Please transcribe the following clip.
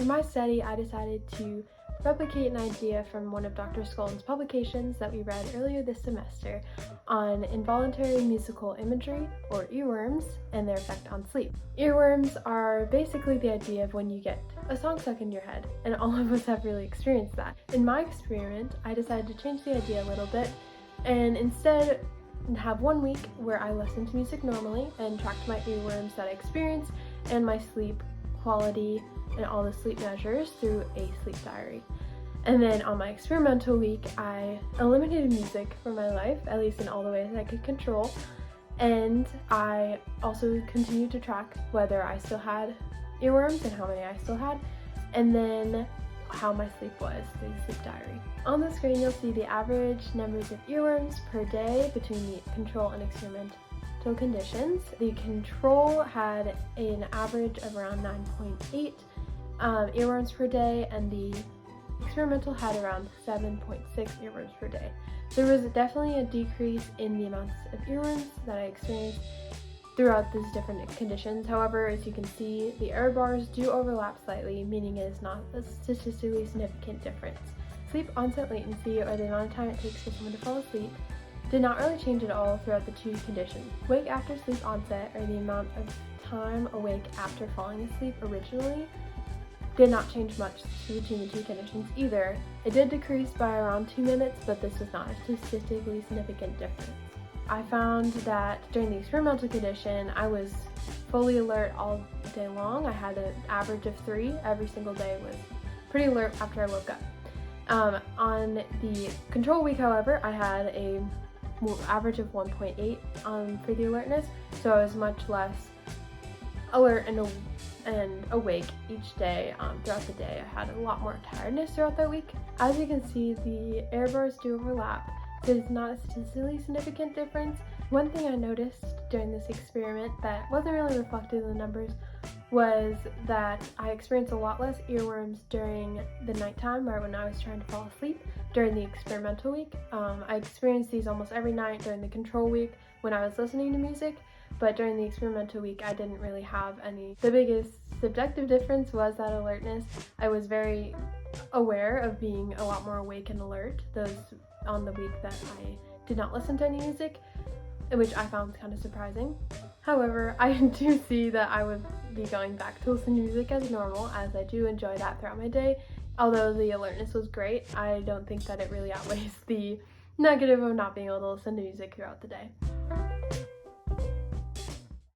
For my study, I decided to replicate an idea from one of Dr. Skollin's publications that we read earlier this semester on involuntary musical imagery, or earworms, and their effect on sleep. Earworms are basically the idea of when you get a song stuck in your head, and all of us have really experienced that. In my experiment, I decided to change the idea a little bit and instead have 1 week where I listened to music normally and tracked my earworms that I experienced and my sleep quality and all the sleep measures through a sleep diary. And then on my experimental week, I eliminated music from my life, at least in all the ways I could control, and I also continued to track whether I still had earworms and how many I still had, and then how my sleep was through the sleep diary. On the screen, you'll see the average numbers of earworms per day between the control and experimental conditions. The control had an average of around 9.8 earworms per day, and the experimental had around 7.6 earworms per day. There was definitely a decrease in the amounts of earworms that I experienced throughout these different conditions. However, as you can see, the error bars do overlap slightly, meaning it is not a statistically significant difference. Sleep onset latency, or the amount of time it takes for someone to fall asleep, did not really change at all throughout the two conditions. Wake after sleep onset, or the amount of time awake after falling asleep originally, did not change much between the two conditions either. It did decrease by around 2 minutes, but this was not a statistically significant difference. I found that during the experimental condition, I was fully alert all day long. I had an average of 3 every single day, was pretty alert after I woke up. On the control week, however, I had a average of 1.8 for the alertness, so I was much less alert and awake each day. Throughout the day, I had a lot more tiredness throughout that week. As you can see, the error bars do overlap, so it's not a statistically significant difference. One thing I noticed during this experiment that wasn't really reflected in the numbers was that I experienced a lot less earworms during the nighttime, right when I was trying to fall asleep, during the experimental week. I experienced these almost every night during the control week when I was listening to music, but during the experimental week I didn't really have any. The biggest subjective difference was that alertness. I was very aware of being a lot more awake and alert those on the week that I did not listen to any music, which I found kind of surprising. However, I do see that I would be going back to listen to music as normal, as I do enjoy that throughout my day. Although the alertness was great, I don't think that it really outweighs the negative of not being able to listen to music throughout the day.